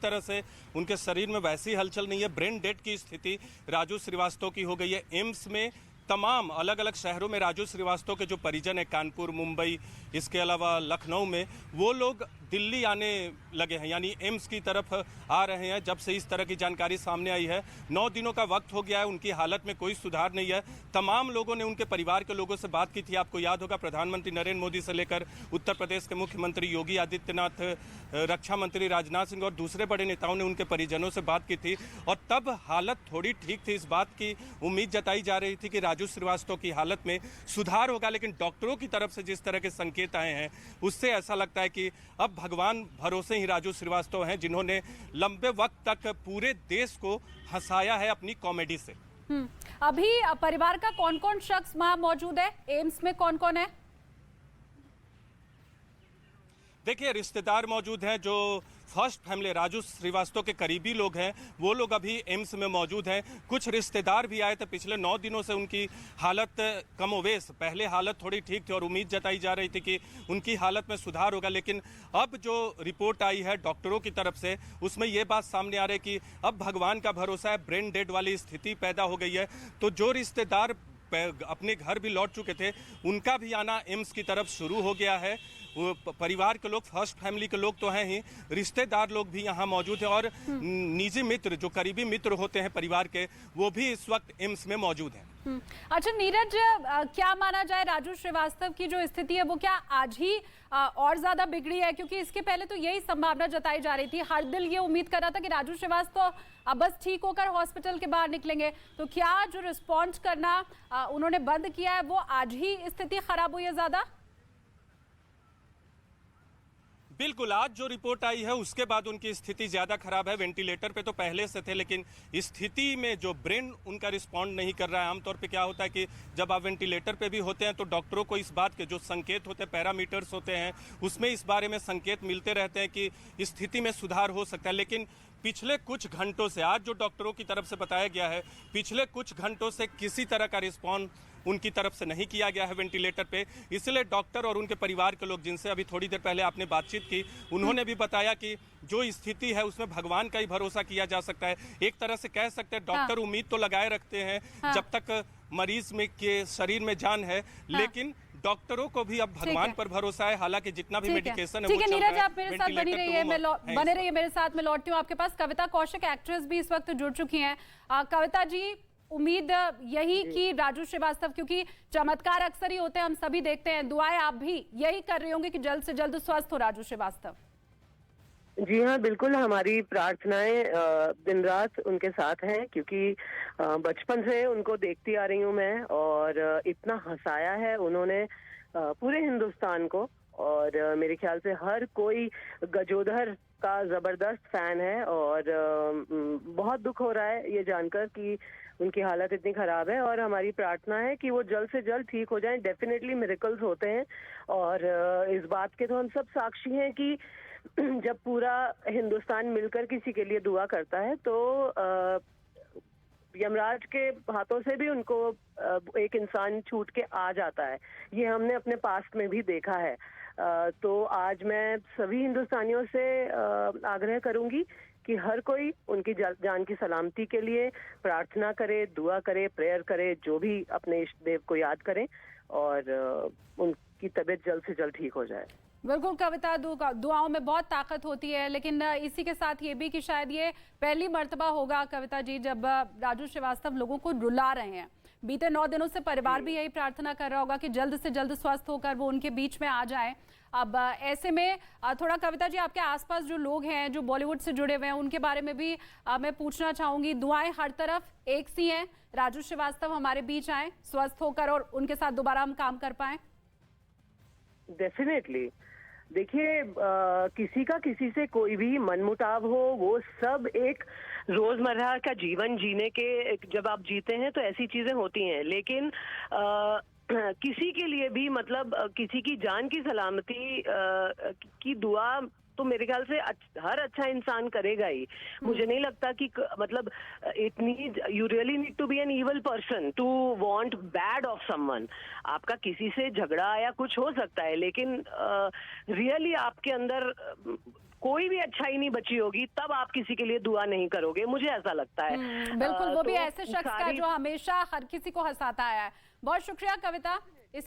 तरह से उनके शरीर में वैसी हलचल नहीं है। ब्रेन डेड की स्थिति राजू श्रीवास्तव की हो गई है। एम्स में तमाम अलग अलग शहरों में राजू श्रीवास्तव के जो परिजन है, कानपुर, मुंबई, इसके अलावा लखनऊ में, वो लोग दिल्ली आने लगे हैं, यानी एम्स की तरफ आ रहे हैं। जब से इस तरह की जानकारी सामने आई है, 9 दिनों का वक्त हो गया है, उनकी हालत में कोई सुधार नहीं है। तमाम लोगों ने, उनके परिवार के लोगों से बात की थी। आपको याद होगा, प्रधानमंत्री नरेंद्र मोदी से लेकर उत्तर प्रदेश के मुख्यमंत्री योगी आदित्यनाथ, रक्षा मंत्री राजनाथ सिंह और दूसरे बड़े नेताओं ने उनके परिजनों से बात की थी, और तब हालत थोड़ी ठीक थी। इस बात की उम्मीद जताई जा रही थी कि राजू श्रीवास्तव की हालत में सुधार होगा, लेकिन डॉक्टरों की तरफ से जिस तरह के संकेत आए हैं, उससे ऐसा लगता है कि अब भगवान भरोसे ही राजू श्रीवास्तव हैं, जिन्होंने लंबे वक्त तक पूरे देश को हंसाया है अपनी कॉमेडी से। अभी परिवार का कौन कौन शख्स वहां मौजूद है? एम्स में कौन कौन है? देखिए, रिश्तेदार मौजूद हैं, जो फर्स्ट फैमिली राजू श्रीवास्तव के करीबी लोग हैं, वो लोग अभी एम्स में मौजूद हैं। कुछ रिश्तेदार भी आए थे। पिछले 9 दिनों से उनकी हालत कमोवेश, पहले हालत थोड़ी ठीक थी और उम्मीद जताई जा रही थी कि उनकी हालत में सुधार होगा, लेकिन अब जो रिपोर्ट आई है डॉक्टरों की तरफ से, उसमें ये बात सामने आ रही है कि अब भगवान का भरोसा है, ब्रेन डेड वाली स्थिति पैदा हो गई है। तो जो रिश्तेदार अपने घर भी लौट चुके थे, उनका भी आना एम्स की तरफ शुरू हो गया है। वो परिवार के लोग, फर्स्ट फैमिली के लोग तो हैं ही, रिश्तेदार लोग भी यहाँ मौजूद हैं, और निजी मित्र, जो करीबी मित्र होते हैं परिवार के, वो भी इस वक्त एम्स में मौजूद हैं। अच्छा नीरज, क्या माना जाए, राजू श्रीवास्तव की जो स्थिति है वो क्या आज ही और ज्यादा बिगड़ी है? क्योंकि इसके पहले तो यही संभावना जताई जा रही थी, हर दिल ये उम्मीद कर रहा था कि राजू श्रीवास्तव अब बस ठीक होकर हॉस्पिटल के बाहर निकलेंगे। तो क्या जो रिस्पॉन्स करना उन्होंने बंद किया है, वो आज ही स्थिति खराब हुई है ज्यादा? बिल्कुल, आज जो रिपोर्ट आई है उसके बाद उनकी स्थिति ज़्यादा खराब है। वेंटिलेटर पे तो पहले से थे, लेकिन स्थिति में जो ब्रेन उनका रिस्पॉन्ड नहीं कर रहा है। आमतौर पे क्या होता है कि जब आप वेंटिलेटर पे भी होते हैं तो डॉक्टरों को इस बात के जो संकेत होते हैं, पैरामीटर्स होते हैं, उसमें इस बारे में संकेत मिलते रहते हैं कि स्थिति में सुधार हो सकता है। लेकिन पिछले कुछ घंटों से, आज जो डॉक्टरों की तरफ से बताया गया है, पिछले कुछ घंटों से किसी तरह का रिस्पॉन्स उनकी तरफ से नहीं किया गया है वेंटिलेटर पे। इसलिए डॉक्टर और उनके परिवार के लोग, जिनसे अभी थोड़ी देर पहले आपने बातचीत की, उन्होंने भी बताया कि जो स्थिति है उसमें भगवान का ही भरोसा किया जा सकता है। एक तरह से कह सकते हैं डॉक्टर उम्मीद तो लगाए रखते हैं जब तक मरीज में के शरीर में जान है, लेकिन डॉक्टरों को भी अब भगवान पर भरोसा है। हालांकि जितना भी मेडिकेशन है, ठीक है नीरज, आप मेरे साथ बनी रहिए, बने रहिए मेरे साथ। मैं लौटती हूँ आपके पास। कविता कौशिक, एक्ट्रेस, भी इस वक्त जुड़ चुकी हैं। कविता जी, उम्मीद यही कि राजू श्रीवास्तव, क्योंकि चमत्कार अक्सर ही होते हैं, हम सभी देखते हैं, दुआएं आप भी यही कर रही होंगी कि जल्द से जल्द स्वस्थ हो राजू श्रीवास्तव? जी हाँ, बिल्कुल, हमारी प्रार्थनाएं दिन रात उनके साथ हैं, क्योंकि बचपन से उनको देखती आ रही हूँ मैं, और इतना हंसाया है उन्होंने पूरे हिंदुस्तान को, और मेरे ख्याल से हर कोई गजोधर का जबरदस्त फैन है। और बहुत दुख हो रहा है ये जानकर कि उनकी हालत इतनी खराब है, और हमारी प्रार्थना है कि वो जल्द से जल्द ठीक हो जाएं। डेफिनेटली मिरेकल्स होते हैं, और इस बात के तो हम सब साक्षी हैं कि जब पूरा हिंदुस्तान मिलकर किसी के लिए दुआ करता है तो यमराज के हाथों से भी उनको एक इंसान छूट के आ जाता है। ये हमने अपने पास्ट में भी देखा है। तो आज मैं सभी हिंदुस्तानियों से आग्रह करूंगी कि हर कोई उनकी जान की सलामती के लिए प्रार्थना करे, दुआ करे, प्रेयर करे, जो भी अपने इष्ट देव को याद करें, और उनकी तबीयत जल्द से जल्द ठीक हो जाए। बिल्कुल कविता, दुआओं में बहुत ताकत होती है, लेकिन इसी के साथ ये भी कि शायद ये पहली मर्तबा होगा कविता जी जब राजू श्रीवास्तव लोगों को रुला रहे हैं। बीते 9 दिनों से परिवार भी यही प्रार्थना कर रहा होगा कि जल्द से जल्द स्वस्थ होकर वो उनके बीच में आ जाए। अब ऐसे में थोड़ा कविता जी, आपके आसपास जो लोग हैं जो बॉलीवुड से जुड़े हुए हैं, उनके बारे में भी मैं पूछना चाहूंगी। दुआएं हर तरफ एक सी हैं, राजू श्रीवास्तव हमारे बीच आए, स्वस्थ होकर, और उनके साथ दोबारा हम काम कर पाए। डेफिनेटली, देखिए, किसी का किसी से कोई भी मनमुटाव हो, वो सब एक रोजमर्रा का जीवन जीने के, जब आप जीते हैं तो ऐसी चीजें होती हैं। लेकिन किसी के लिए भी, मतलब किसी की जान की सलामती की दुआ तो मेरे ख्याल से हर अच्छा इंसान करेगा ही। मुझे नहीं लगता कि मतलब इतनी, you really need to be an evil person to want bad of someone. आपका किसी से झगड़ा या कुछ हो सकता है, लेकिन रियली आपके अंदर कोई भी अच्छाई नहीं बची होगी तब आप किसी के लिए दुआ नहीं करोगे, मुझे ऐसा लगता है। बिल्कुल, वो भी तो ऐसे शख्स का जो हमेशा हर किसी को हंसाता आया है। बहुत शुक्रिया कविता।